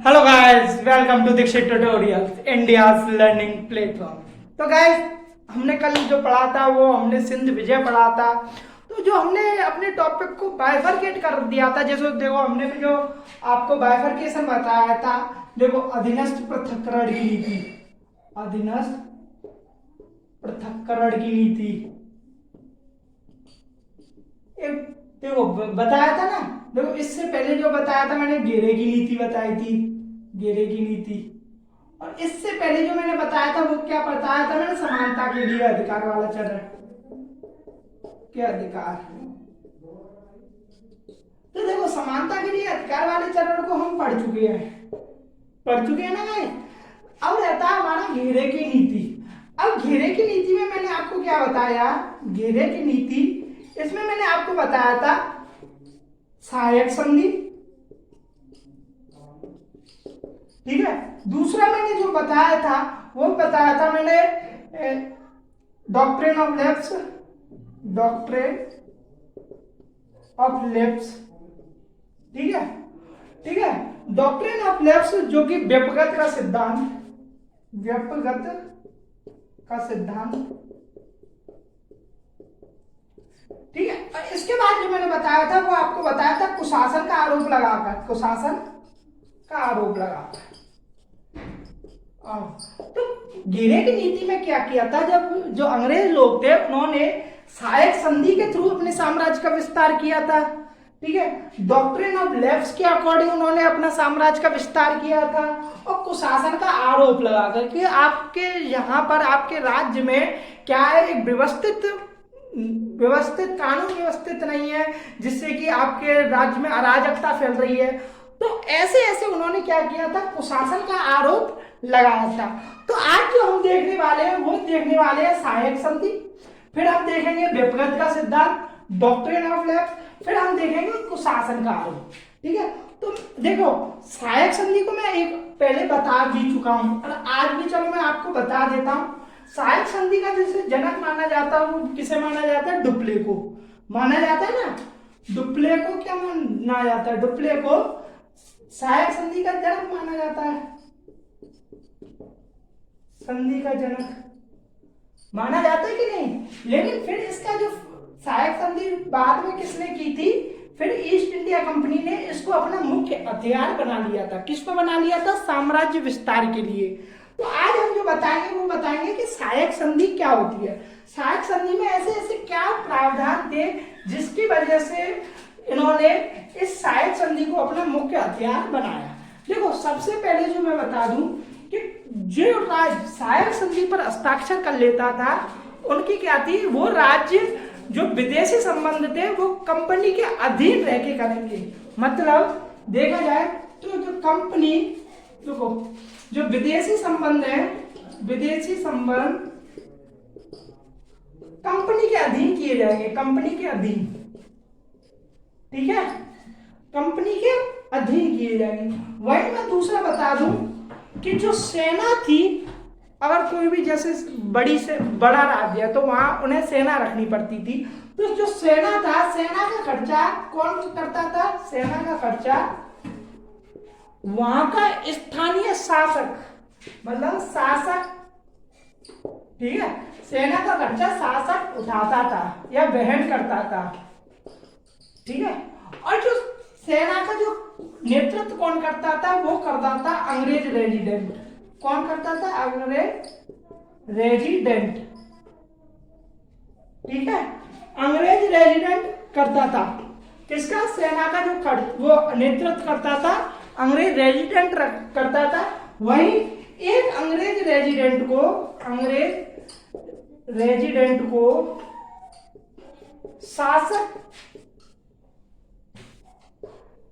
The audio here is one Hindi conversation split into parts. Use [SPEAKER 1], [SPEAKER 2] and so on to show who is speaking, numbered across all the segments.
[SPEAKER 1] Hello guys, welcome to Dikshit tutorials, India's learning platform. तो गाइस, हमने कल जो पढ़ा था वो हमने सिंध विजय पढ़ा था। तो जो हमने अपने टॉपिक को बाइफरकेट कर दिया था, जैसे देखो हमने भी जो आपको बाइफरकेशन बताया था। देखो, अधीनस्थ पृथक्करण की नीति, अधीनस्थ पृथक्करण की नीति एक देखो बताया था ना। देखो, इससे पहले जो बताया था मैंने, घेरे की नीति बताई थी, घेरे की नीति। और इससे पहले जो मैंने बताया था वो क्या बताया था मैंने, समानता के लिए अधिकार वाला चरण के अधिकार। तो देखो, समानता के लिए अधिकार वाले चरण को हम पढ़ चुके हैं ना भाई। अब रहता है हमारा घेरे की नीति। अब घेरे की नीति में मैंने आपको क्या बताया, घेरे की नीति इसमें मैंने आपको बताया था सहायक संधि, ठीक है। दूसरा मैंने जो बताया था वो बताया था मैंने doctrine of left, doctrine of left, ठीक है, ठीक है। डॉक्ट्रिन ऑफ लेफ्ट जो कि व्यपगत का सिद्धांत, व्यपगत का सिद्धांत, ठीक है। और इसके बाद जो मैंने बताया था वो आपको बताया था कुशासन का आरोप लगाकर, कुशासन का आरोप लगाकर। तो घेरे की नीति में क्या किया था, जब जो अंग्रेज लोग थे उन्होंने सहायक संधि के थ्रू अपने साम्राज्य का विस्तार किया था, ठीक है। डॉक्ट्रिन ऑफ लेफ्ट्स के अकॉर्डिंग उन्होंने अपना साम्राज्य का विस्तार किया था। और कुशासन का आरोप लगा करके आपके यहाँ पर आपके राज्य में क्या है, एक व्यवस्थित कानून व्यवस्थित नहीं है, जिससे कि आपके राज्य में अराजकता फैल रही है। तो ऐसे ऐसे उन्होंने क्या किया था, कुशासन का आरोप लगाया था। तो आज जो हम देखने वाले हैं वो देखने वाले हैं सहायक संधि, फिर हम देखेंगे व्यपगत का सिद्धांत, डॉक्ट्रिन ऑफ लेफ्ट, फिर हम देखेंगे कुशासन का आरोप, ठीक है। तो देखो, सहायक संधि को मैं एक पहले बता भी चुका हूं और आज भी चलो मैं आपको बता देता हूं। सहायक संधि का जैसे जनक माना जाता है वो किसे माना जाता है, डुप्ले को माना जाता है ना। डुप्ले को क्या माना जाता है, डुप्ले को सहायक संधि का जनक माना जाता है, संधि का जनक माना जाता है कि नहीं। लेकिन फिर इसका जो सहायक संधि बाद में किसने की थी, फिर ईस्ट इंडिया कंपनी ने इसको अपना मुख्य हथियार बना लिया था। किसको बना लिया था, साम्राज्य विस्तार के लिए। तो आज हम जो बताएंगे वो बताएंगे कि सहायक संधि क्या होती है, सहायक संधि में ऐसे ऐसे क्या प्रावधान थे जिसकी वजह से इन्होंने इस सहायक संधि को अपना मुख्य हथियार बनाया। देखो, सबसे पहले जो मैं बता दूं कि जो राज्य सहायक संधि पर हस्ताक्षर कर लेता था उनकी क्या थी, वो राज्य जो विदेशी संबंध थे वो कंपनी के अधीन रह के करेंगे। मतलब देखा जाए तो जो कंपनी, देखो जो विदेशी संबंध है, विदेशी संबंध कंपनी के अधीन किए जाएंगे, कंपनी के अधीन, ठीक है, कंपनी के अधीन किए जाएंगे। वही मैं दूसरा बता दूं कि जो सेना थी, अगर कोई भी जैसे बड़ी से बड़ा राज्य है तो वहां उन्हें सेना रखनी पड़ती थी। तो जो सेना था, सेना का खर्चा कौन करता था, सेना का खर्चा वहां का स्थानीय शासक, मतलब शासक, ठीक है। सेना का खर्चा शासक उठाता था या वहन करता था, ठीक है। और जो सेना का जो नेतृत्व कौन करता था, वो करता था अंग्रेज रेजिडेंट। कौन करता था, अंग्रेज रेजिडेंट, ठीक है, अंग्रेज रेजिडेंट करता था। किसका, सेना का जो वो नेतृत्व करता था अंग्रेज रेजिडेंट करता था। वही एक अंग्रेज रेजिडेंट को शासक,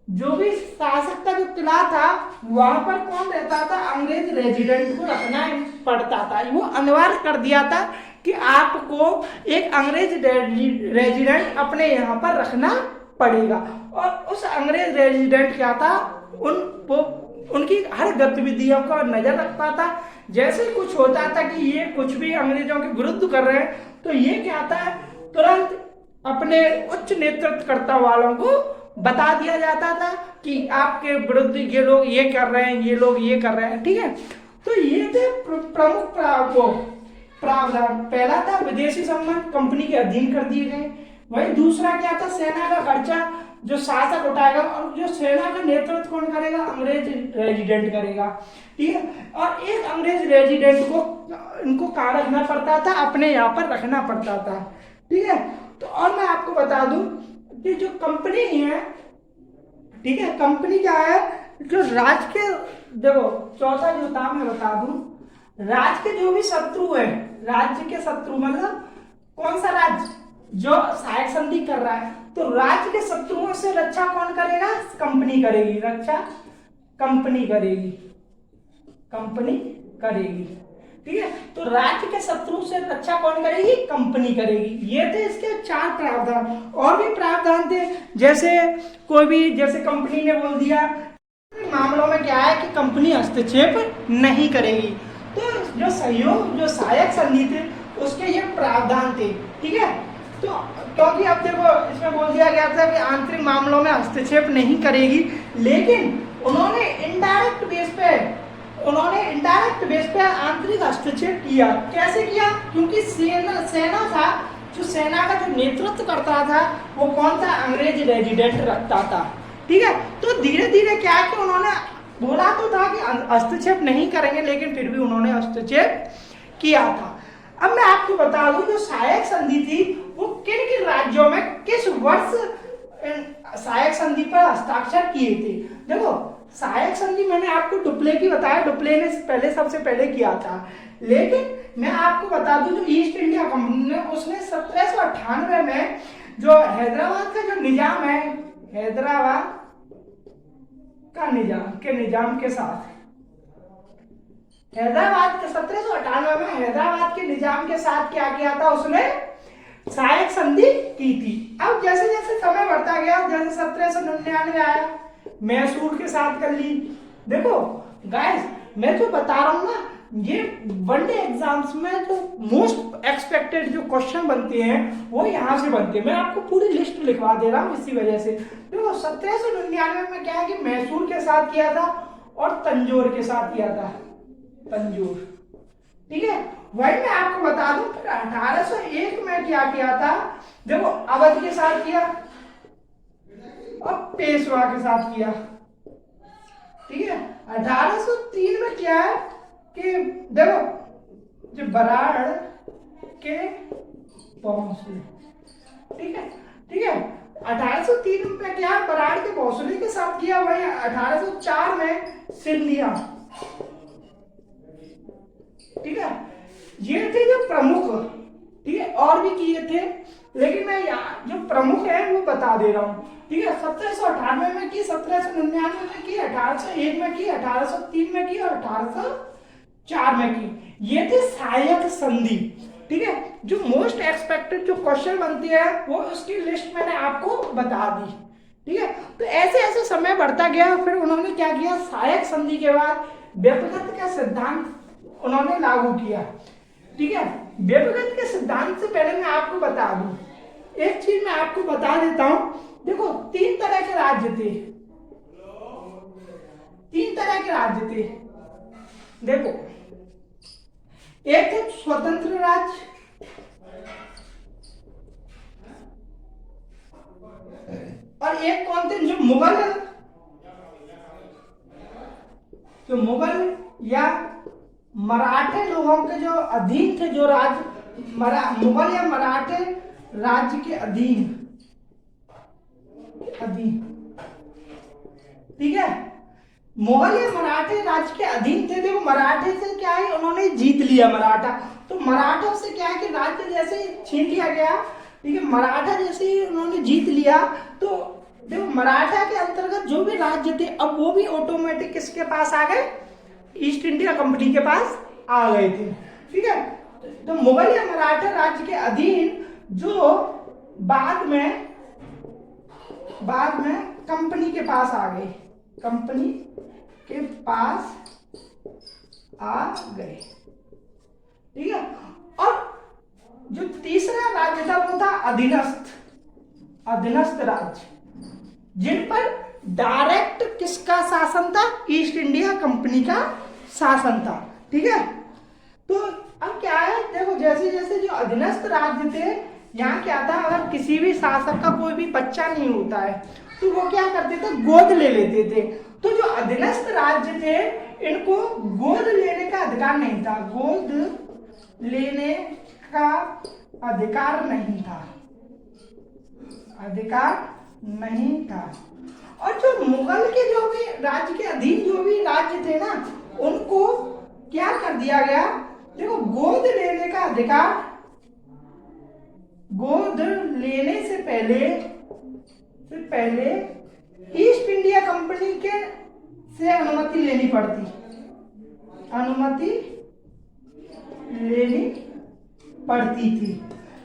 [SPEAKER 1] जो भी शासक का जो किला था वहां पर कौन रहता था, अंग्रेज रेजिडेंट को रखना पड़ता था। वो अनिवार्य कर दिया था कि आपको एक अंग्रेज रेजिडेंट अपने यहाँ पर रखना पड़ेगा। और उस अंग्रेज रेजिडेंट क्या था, उनकी हर गतिविधियों का नजर रखता था। जैसे कुछ होता था कि ये कुछ भी अंग्रेजों के विरुद्ध कर रहे हैं तो ये क्या था, तुरंत अपने उच्च नेतृत्वकर्ता वालों को बता दिया जाता था कि आपके विरुद्ध ये लोग ये कर रहे हैं, ये लोग ये कर रहे हैं, ठीक है। तो ये थे प्रमुख प्रावधान। पहला था विदेशी संबंध कंपनी के अधीन कर दिए गए। वही दूसरा क्या था, सेना का खर्चा जो शासक उठाएगा, और जो सेना का नेतृत्व कौन करेगा, अंग्रेज रेजिडेंट करेगा, ठीक है। और एक अंग्रेज रेजिडेंट को इनको कहाँ रखना पड़ता था, अपने यहाँ पर रखना पड़ता था, ठीक है। तो और मैं आपको बता दूं कि जो कंपनी है, ठीक है, कंपनी क्या है, जो राज्य के, देखो चौथा जो था मैं बता दूं, राज्य के जो भी शत्रु है, राज्य के शत्रु मतलब कौन सा राज्य जो सहायक संधि कर रहा है, तो राज्य के शत्रुओं से रक्षा कौन करेगा, कंपनी करेगी, रक्षा कंपनी करेगी, कंपनी करेगी, ठीक है। तो राज्य के शत्रु से रक्षा कौन करेगी, कंपनी करेगी। ये थे इसके 4 प्रावधान। और भी प्रावधान थे, जैसे कोई भी, जैसे कंपनी ने बोल दिया मामलों में क्या है कि कंपनी हस्तक्षेप नहीं करेगी, तो जो सहयोग, जो सहायक संधि थे उसके ये प्रावधान थे, ठीक है। तो क्योंकि अब देखो इसमें बोल दिया गया था कि आंतरिक मामलों में हस्तक्षेप नहीं करेगी, लेकिन उन्होंने इनडायरेक्ट बेस पे आंतरिक हस्तक्षेप किया। कैसे किया, क्योंकि सेना था, जो सेना का जो नेतृत्व करता था वो कौन था, अंग्रेज रेजिडेंट रखता था, ठीक है। तो धीरे धीरे क्या है कि उन्होंने बोला तो था कि हस्तक्षेप नहीं करेंगे, लेकिन फिर भी उन्होंने हस्तक्षेप किया था। अब मैं आपको बता दूं, जो सहायक संधि थी वो किन किन राज्यों में किस वर्ष सहायक संधि पर हस्ताक्षर किए थे। देखो सहायक संधि मैंने आपको डुप्ले की बताया, डुप्ले ने सबसे पहले किया था, लेकिन मैं आपको बता दूं जो ईस्ट इंडिया कंपनी ने, उसने 1798 में जो हैदराबाद का जो निजाम है, हैदराबाद का निजाम के साथ, हैदराबाद के 1798 में हैदराबाद के निजाम के साथ क्या किया था, उसने सहायक संधि की थी। अब जैसे जैसे समय बढ़ता गया, जैसे 1799 आया, मैसूर के साथ कर ली। देखो गाइस, मैं जो बता रहा हूं ना, ये वनडे एग्जाम्स में जो मोस्ट एक्सपेक्टेड जो क्वेश्चन बनते हैं वो यहाँ से बनते हैं। मैं आपको पूरी लिस्ट लिखवा दे रहा हूँ इसी वजह से। देखो 1799 में क्या है कि मैसूर के साथ किया था और तंजौर के साथ किया था, तंजौर, ठीक है। वही मैं आपको बता दूं, फिर 1801 में क्या किया था, देखो अवध के साथ किया और पेशवा के साथ किया, ठीक है। 1803 में क्या है कि देखो जो बराड़ के भोंसले, ठीक है, ठीक है। 1803 में क्या है, बराड़ के भोंसले के साथ किया। वही 1804 में सिंधिया, ठीक है। ये थे जो प्रमुख, ठीक है, और भी किए थे, लेकिन मैं यहाँ जो प्रमुख है वो बता दे रहा हूँ, ठीक है। 1798 में की, 1799 में की, 1801 में की, 1803 में की और 1804 में की। ये थे सहायक संधि, ठीक है। जो मोस्ट एक्सपेक्टेड जो क्वेश्चन बनती है वो उसकी लिस्ट मैंने आपको बता दी, ठीक है। तो ऐसे ऐसे समय बढ़ता गया, फिर उन्होंने क्या किया, सहायक संधि के बाद व्यक्तिगत का सिद्धांत उन्होंने लागू किया, ठीक है। व्यक्तिगत के सिद्धांत से पहले मैं आपको बता दूं, एक चीज मैं आपको बता देता हूं। देखो 3 तरह के राज्य थे, 3 तरह के राज्य थे। देखो एक थे स्वतंत्र राज्य, और एक कौन थे, जो मुगल या मराठे लोगों के जो अधीन थे, जो राज्य मुगल या मराठे राज्य के अधीन, ठीक है। मुगल या मराठे राज्य के अधीन थे। देखो मराठे से क्या है, उन्होंने जीत लिया मराठा, तो मराठों से क्या है कि राज्य जैसे छीन लिया गया, ठीक है। मराठा जैसे ही उन्होंने जीत लिया, तो देखो मराठा के अंतर्गत जो भी राज्य थे अब वो भी ऑटोमेटिक किसके पास आ गए, ईस्ट इंडिया कंपनी के पास आ गए थे, ठीक है। तो मुगल या मराठा राज्य के अधीन जो बाद में कंपनी के पास आ गए, कंपनी के पास आ गए, ठीक है। और जो तीसरा राज्य था वो था अधीनस्थ राज्य, जिन पर डायरेक्ट किसका शासन था? ईस्ट इंडिया कंपनी का शासन था। ठीक है, तो अब क्या है, देखो जैसे जैसे जो अधीनस्थ राज्य थे, यहाँ क्या था, अगर किसी भी शासक का कोई भी बच्चा नहीं होता है तो वो क्या करते थे, गोद ले लेते थे। तो जो अधीनस्थ राज्य थे इनको गोद लेने का अधिकार नहीं था, गोद लेने का अधिकार नहीं था, अधिकार नहीं था। और जो मुगल के जो भी राज्य के अधीन जो भी राज्य थे ना, उनको क्या कर दिया गया, देखो गोद लेने का अधिकार, गोद लेने से पहले ईस्ट इंडिया कंपनी के से अनुमति लेनी पड़ती, अनुमति लेनी पड़ती थी।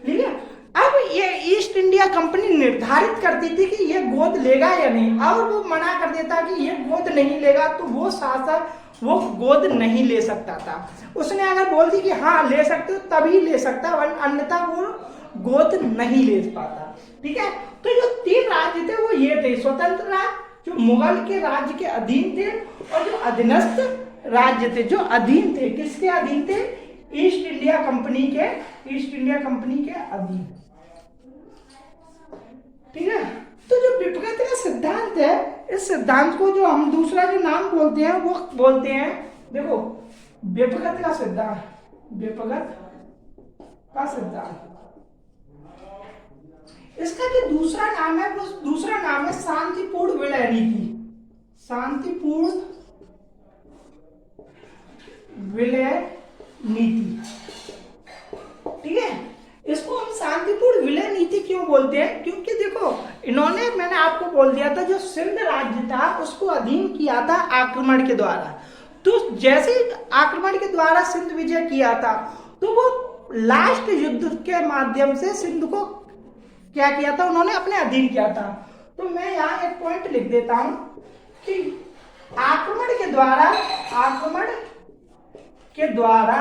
[SPEAKER 1] ठीक है, अब ये ईस्ट इंडिया कंपनी निर्धारित करती थी कि ये गोद लेगा या नहीं, और वो मना कर देता कि ये गोद नहीं लेगा तो वो शासक वो गोद नहीं ले सकता था। उसने अगर बोल दी कि हाँ ले सकते हो तभी ले सकता, अन्यथा वो गोद नहीं ले पाता। ठीक है, तो जो 3 राज्य थे वो ये थे, स्वतंत्र राज्य जो मुगल के राज्य के अधीन थे, और जो अधीनस्थ राज्य थे जो अधीन थे, किसके अधीन थे? ईस्ट इंडिया कंपनी के, ईस्ट इंडिया कंपनी के अधीन। ठीक है, तो जो व्युत्पत्ति का सिद्धांत है, इस सिद्धांत को जो हम दूसरा जो नाम बोलते हैं वो बोलते हैं, देखो व्युत्पत्ति का सिद्धांत, व्युत्पत्ति का सिद्धांत। इसका जो दूसरा नाम है वो दूसरा नाम है शांतिपूर्ण विलय नीति, शांतिपूर्ण विलय नीति। ठीक है, इसको हम शांतिपूर्ण विलय नीति क्यों बोलते हैं? क्योंकि देखो इन्होंने, मैंने आपको बोल दिया था, जो सिंध राज्य था उसको अधीन किया था आक्रमण के द्वारा। तो जैसे ही आक्रमण के द्वारा सिंध विजय किया था तो वो लास्ट युद्ध के माध्यम से सिंध को क्या किया था, उन्होंने अपने अधीन किया था। तो मैं यहाँ एक पॉइंट लिख देता हूं कि आक्रमण के द्वारा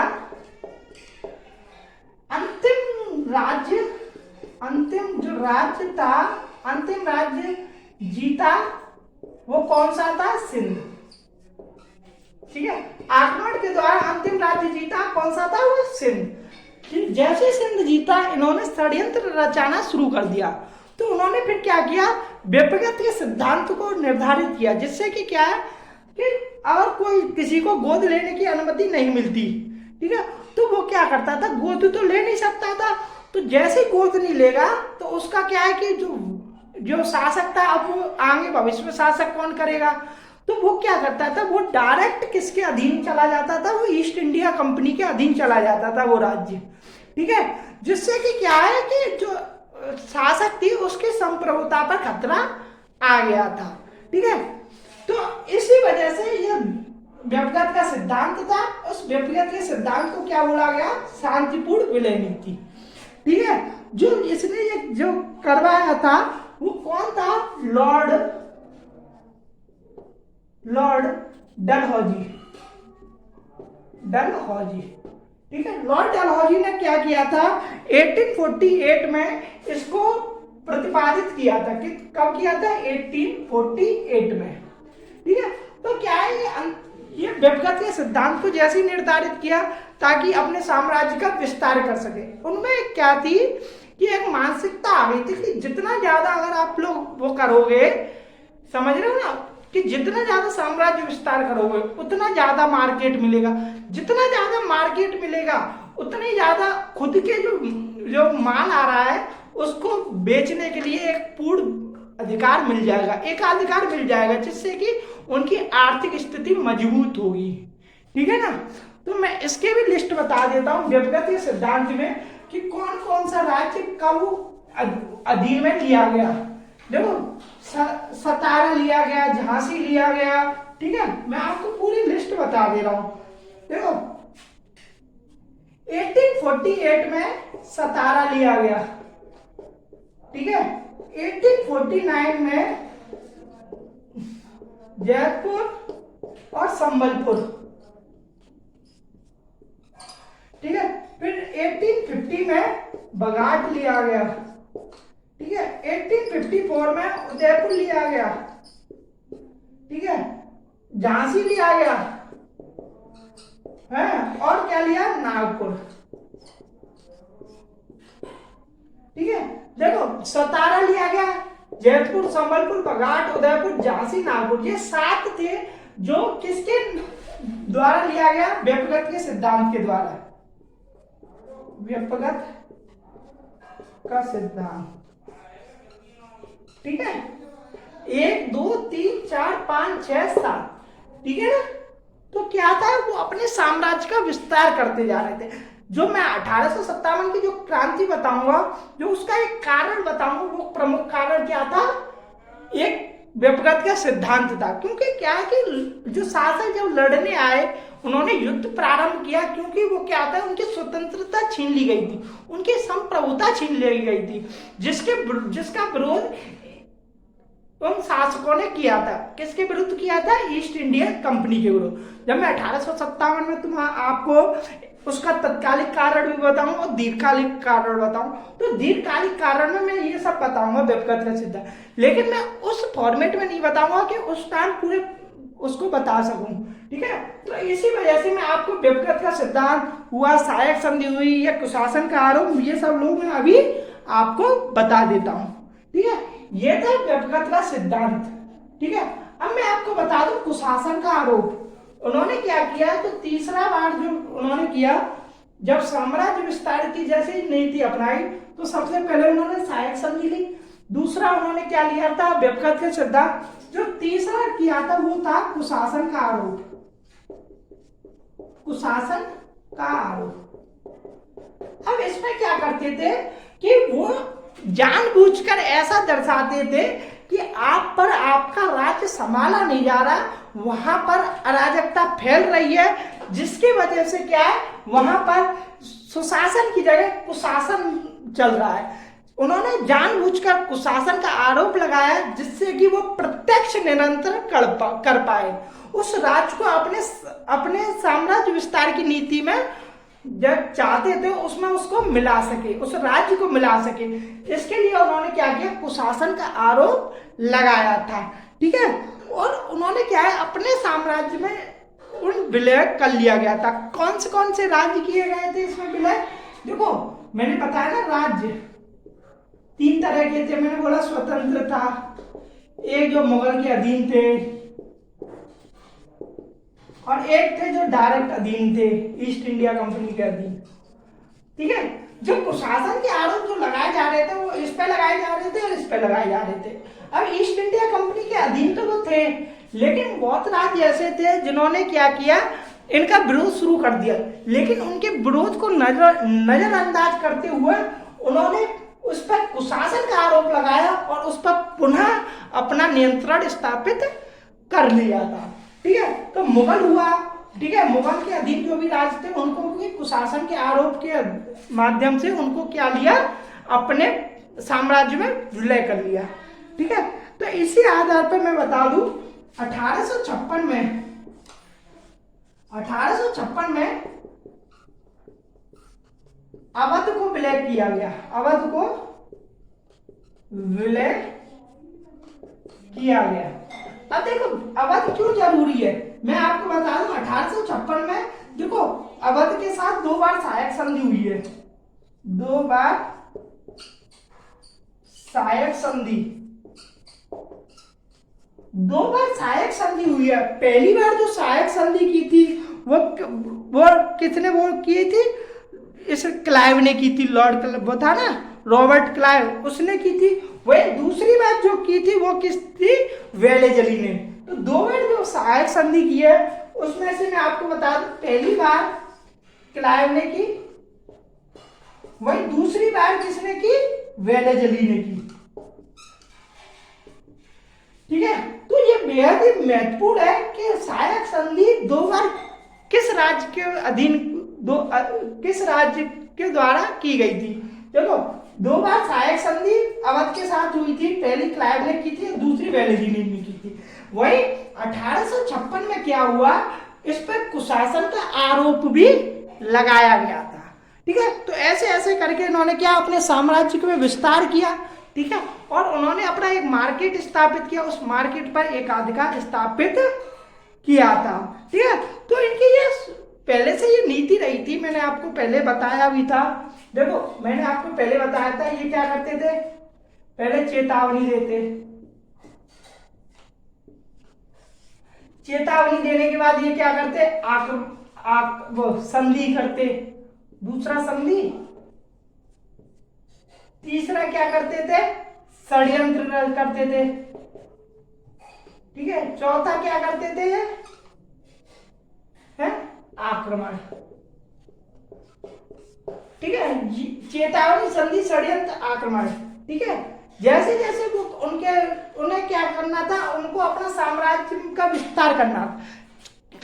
[SPEAKER 1] अंतिम जो राज्य था, अंतिम राज्य जीता वो कौन सा था? सिंध। ठीक है, आक्रमण के द्वारा अंतिम राज्य जीता कौन सा था? वो सिंध। जैसे सिंध जीता, इन्होंने षड्यंत्र रचाना शुरू कर दिया। तो उन्होंने फिर क्या किया, व्युत्पत्ति के सिद्धांत को निर्धारित किया, जिससे कि क्या है कि अगर कोई किसी को गोद लेने की अनुमति नहीं मिलती, ठीक है, तो वो क्या करता था, गोद तो ले नहीं सकता था। तो जैसे गोद नहीं लेगा तो उसका क्या है कि जो शासक था, अब वो आगे भविष्य में शासक कौन करेगा, तो वो क्या करता था, वो डायरेक्ट किसके अधीन चला जाता था? वो ईस्ट इंडिया कंपनी के अधीन चला जाता था वो राज्य। ठीक है, जिससे कि क्या है कि जो शासक थी उसकी संप्रभुता पर खतरा आ गया था। ठीक है, तो इसी वजह से यह व्युत्पत्ति का सिद्धांत था, उस व्युत्पत्ति के सिद्धांत को क्या बोला गया? शांतिपूर्ण विलय नीति। ठीक है, जो इसने ये जो करवाया था वो कौन था? लॉर्ड डलहौजी। ठीक है, लॉर्ड डलहौजी ने क्या किया था, 1848 में इसको प्रतिपादित किया था। कि कब किया था? 1848 में। ठीक है, तो क्या है, ये व्युत्पत्ति के सिद्धांत को जैसे ही निर्धारित किया ताकि अपने साम्राज्य का विस्तार कर सके। उनमें क्या थी कि एक मानसिकता आ गई थी कि जितना ज्यादा अगर आप लोग वो करोगे, समझ रहे हो ना, कि जितना ज्यादा साम्राज्य विस्तार करोगे उतना ज्यादा मार्केट मिलेगा, जितना ज्यादा मार्केट मिलेगा उतनी ज्यादा खुद के जो माल आ रहा है उसको बेचने के लिए एक पूर्ण अधिकार मिल जाएगा, एकाधिकार मिल जाएगा, जिससे कि उनकी आर्थिक स्थिति मजबूत होगी। ठीक है ना, तो मैं इसके भी लिस्ट बता देता हूँ व्युत्पत्ति के सिद्धांत में कि कौन कौन सा राज्य कब अधीन में लिया गया। देखो सतारा लिया गया, झांसी लिया गया। ठीक है, मैं आपको पूरी लिस्ट बता दे रहा हूं। देखो 1848 में सतारा लिया गया। ठीक है, 1849 में जयपुर और संबलपुर। ठीक है, फिर 1850 में बघाट लिया गया। ठीक है। 1854 में उदयपुर लिया गया, ठीक है, झांसी लिया गया है, और क्या लिया, नागपुर, ठीक है। देखो सतारा लिया गया, जयपुर, संबलपुर, बघाट, उदयपुर, झांसी, नागपुर, ये 7 थे जो किसके द्वारा लिया गया, व्यक्तिगत के सिद्धांत के द्वारा, व्यक्तिगत का सिद्धांत, ठीक है। 1 2 3 4 5 6 7, ठीक है ना। तो क्या था, वो अपने साम्राज्य का विस्तार करते जा रहे थे। जो मैं 1857 की जो क्रांति बताऊंगा, जो उसका एक कारण बताऊंगा, वो प्रमुख कारण क्या था, एक व्यक्तिगत का सिद्धांत था। क्योंकि क्या है कि जो शासक जब लड़ने आए, उन्होंने युद्ध प्रारंभ किया, क्योंकि वो क्या था, उनकी स्वतंत्रता छीन ली गई थी, उनकी संप्रभुता छीन ली गई थी, जिसका विरोध उन शासकों ने किया था। किसके विरुद्ध किया था, ईस्ट इंडिया कंपनी के विरुद्ध। जब मैं 1857 में आपको उसका तत्कालिक कारण भी बताऊं और दीर्घकालिक कारण बताऊं, तो दीर्घकालिक कारण में मैं ये सब बताऊंगा व्यक्तिगत का सिद्धांत, लेकिन मैं उस फॉर्मेट में नहीं बताऊंगा कि उस टाइम पूरे उसको बता सकूं, ठीक है। तो इसी वजह से मैं आपको व्यक्तिगत का सिद्धांत हुआ, सहायक संधि हुई, या कुशासन का आरोप, ये सब लोग मैं अभी आपको बता देता हूं, ठीक है। ये था व्यक्तिगत का सिद्धांत, ठीक है। अब मैं आपको बता दूं कुशासन का आरोप। उन्होंने क्या किया, तो तीसरा बार जो उन्होंने किया, जब साम्राज्य विस्तार की जैसे नीति अपनाई, तो सबसे पहले उन्होंने सहायक संधि ली। दूसरा उन्होंने क्या लिया था, व्यक्तिगत के सिद्धांत। जो तीसरा किया था वो था कुशासन का आरोप, कुशासन का आरोप। अब इसमें क्या करते थे कि वो जानबूझकर ऐसा दर्शाते थे कि आप पर आपका राज्य संभाला नहीं जा रहा, वहां पर अराजकता फैल रही है, जिसकी वजह से क्या है, वहां पर सुशासन की जगह कुशासन चल रहा है। उन्होंने जानबूझकर कुशासन का आरोप लगाया, जिससे कि वो प्रत्यक्ष नियंत्रण कर पाए, उस राज्य को अपने साम्राज्य विस्तार की नीति में जब चाहते थे उसमें उसको मिला सके, उस राज्य को मिला सके। इसके लिए उन्होंने क्या किया, कुशासन का आरोप लगाया था, ठीक है। और उन्होंने क्या है, अपने साम्राज्य में उन विलय कर लिया गया था। कौन से राज्य किए गए थे इसमें विलय, देखो मैंने बताया ना, राज्य 3 तरह के थे। मैंने बोला स्वतंत्र था, एक जो मुगल के अधीन थे, और एक थे जो डायरेक्ट अधीन थे, ईस्ट इंडिया कंपनी के अधीन, ठीक है। जो कुशासन के आरोप जो लगाए जा रहे थे, वो इस पे लगाए जा रहे थे और इस पे लगाए जा रहे थे। अब ईस्ट इंडिया कंपनी के अधीन तो वो थे, लेकिन बहुत राज्य ऐसे थे जिन्होंने क्या किया, इनका विरोध शुरू कर दिया, लेकिन उनके विरोध को नजरअंदाज करते हुए उन्होंने उस पर कुशासन का आरोप लगाया और उस पर पुनः अपना नियंत्रण स्थापित कर लिया था, ठीक है। तो मुगल हुआ, ठीक है, मुगल के अधीन जो भी राज्य थे, उनको भी कुशासन के आरोप के माध्यम से उनको क्या लिया, अपने साम्राज्य में विलय कर लिया, ठीक है। तो इसी आधार पर मैं बता दूं, 1856 में अवध को विलय किया गया, अवध को विलय किया गया। अब देखो अवध क्यों जरूरी है, मैं आपको बता दूं, 1856 में देखो अवध के साथ 2 बार सहायक संधि हुई है, 2 बार सहायक संधि, 2 बार सहायक संधि हुई है। पहली बार जो सहायक संधि की थी वो किसने वो की थी, इस क्लाइव ने की थी, लॉर्ड वो था ना, रॉबर्ट क्लाइव, उसने की थी। वही दूसरी बार जो की थी वो किस थी, वेलेजली ने। तो 2 बार जो सहायक संधि की है, उसमें से मैं आपको बता दूं, पहली बार क्लाइव ने की, वही दूसरी बार किसने की, वेलेजली ने की, ठीक है। तो ये बेहद ही महत्वपूर्ण है कि सहायक संधि 2 बार किस राज्य के अधीन, किस राज्य के द्वारा की गई थी। देखो 2 बार सहायक संधि अवध के साथ हुई थी, पहली क्लाइव ने की थी, दूसरी वेलेजली ने की थी। वही 1856 में क्या हुआ, इस पर कुशासन का आरोप भी लगाया गया था, ठीक है। तो ऐसे ऐसे करके इन्होंने क्या, अपने साम्राज्य में विस्तार किया, ठीक है। और उन्होंने अपना एक मार्केट स्थापित किया, उस मार्केट पर एकाधिकार स्थापित किया था, ठीक है। तो इनकी ये पहले से ये नीति रही थी, मैंने आपको पहले बताया भी था। देखो मैंने आपको पहले बताया था, ये क्या करते थे, पहले चेतावनी देते, चेतावनी देने के बाद ये क्या करते, वो संधि करते, दूसरा संधि, तीसरा क्या करते थे, षड्यंत्र करते थे, ठीक है। चौथा क्या करते थे, है आक्रमण, ठीक है। चेतावनी, संधि, षड्यंत्र, आक्रमण, ठीक है। जैसे जैसे वो उन्हें क्या करना था, उनको अपना साम्राज्य का विस्तार करना था,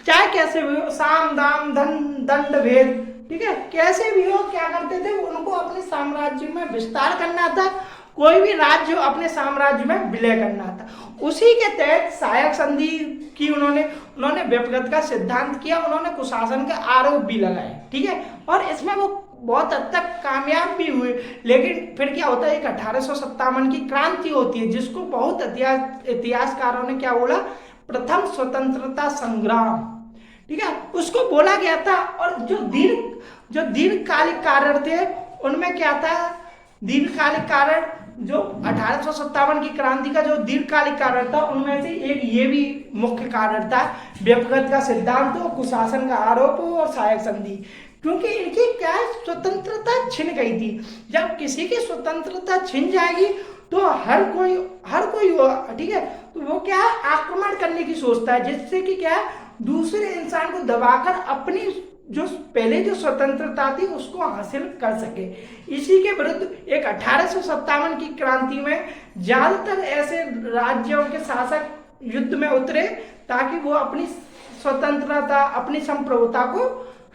[SPEAKER 1] चाहे कैसे भी हो, साम दाम धन दंड भेद, ठीक है, कैसे भी हो, क्या करते थे, उनको अपने साम्राज्य में विस्तार करना था, कोई भी राज्य अपने साम्राज्य में विलय करना था। उसी के तहत सहायक संधि की उन्होंने व्यपगत का सिद्धांत किया, उन्होंने कुशासन के आरोप भी लगाए, ठीक है। और इसमें वो बहुत हद तक कामयाब भी हुए। लेकिन फिर क्या होता है, एक 1857 की क्रांति होती है, जिसको बहुत इतिहासकारों ने क्या बोला, प्रथम स्वतंत्रता संग्राम, ठीक है, उसको बोला गया था। और जो दीर्घकालिक कारण थे उनमें क्या था, दीर्घकालिक कारण जो 1857 की क्रांति का जो दीर्घकालिक कारण था, उनमें से एक ये भी मुख्य कारण था, व्यपगत का सिद्धांत हो, कुशासन का आरोप हो और सहायक संधि। क्योंकि इनकी क्या स्वतंत्रता छिन गई थी। जब किसी की स्वतंत्रता छिन जाएगी तो हर कोई ठीक है, तो वो क्या आक्रमण करने की सोचता है, जिससे कि क्या दूसरे इंसान को दबाकर अपनी जो पहले जो स्वतंत्रता थी उसको हासिल कर सके। इसी के विरुद्ध एक 1857 की क्रांति में ज्यादातर ऐसे राज्यों के शासक युद्ध में उतरे ताकि वो अपनी स्वतंत्रता, अपनी संप्रभुता को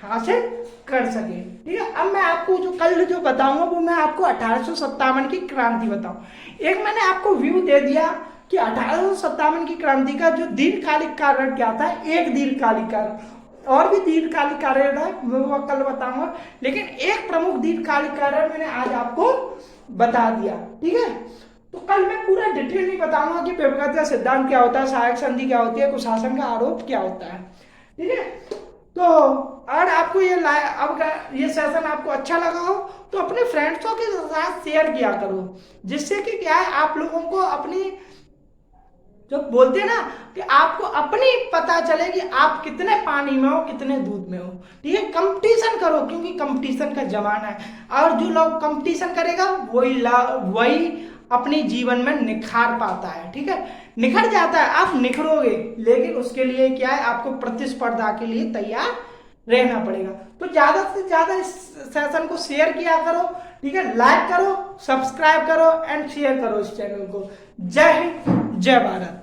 [SPEAKER 1] हासिल कर सके, ठीक है। अब मैं आपको कल जो बताऊंगा वो मैं आपको 1857 की क्रांति बताऊं। एक मैंने आपको व्यू दे दिया कि 1857 की क्रांति का जो दीर्घकालिक कारण क्या था, एक दीर्घकालिक कारण, और भी दीर्घकालिक कारण है, मैं वो कल बताऊंगा, लेकिन एक प्रमुख दीर्घकालिक कारण मैंने आज आपको बता दिया, ठीक है। तो कल मैं पूरा डिटेल नहीं बताऊंगा कि व्यपगत का सिद्धांत क्या होता है, सहायक संधि क्या होती है, कुशासन का आरोप क्या होता है, ठीक है। तो अगर आपको ये सेशन आपको अच्छा लगा हो तो अपने फ्रेंड्सों के साथ शेयर किया करो, जिससे कि क्या है, आप लोगों को अपनी जो बोलते हैं ना कि आपको अपनी पता चले कि आप कितने पानी में हो, कितने दूध में हो, ठीक है। कंपटीशन करो, क्योंकि कंपटीशन का जमाना है, और जो लोग कंपटीशन करेगा वही अपने जीवन में निखार पाता है, ठीक है, निखर जाता है। आप निखरोगे, लेकिन उसके लिए क्या है, आपको प्रतिस्पर्धा के लिए तैयार रहना पड़ेगा। तो ज्यादा से ज्यादा इस सेशन को शेयर किया करो, ठीक है, लाइक करो, सब्सक्राइब करो एंड शेयर करो इस चैनल को। जय हिंद, जय भारत।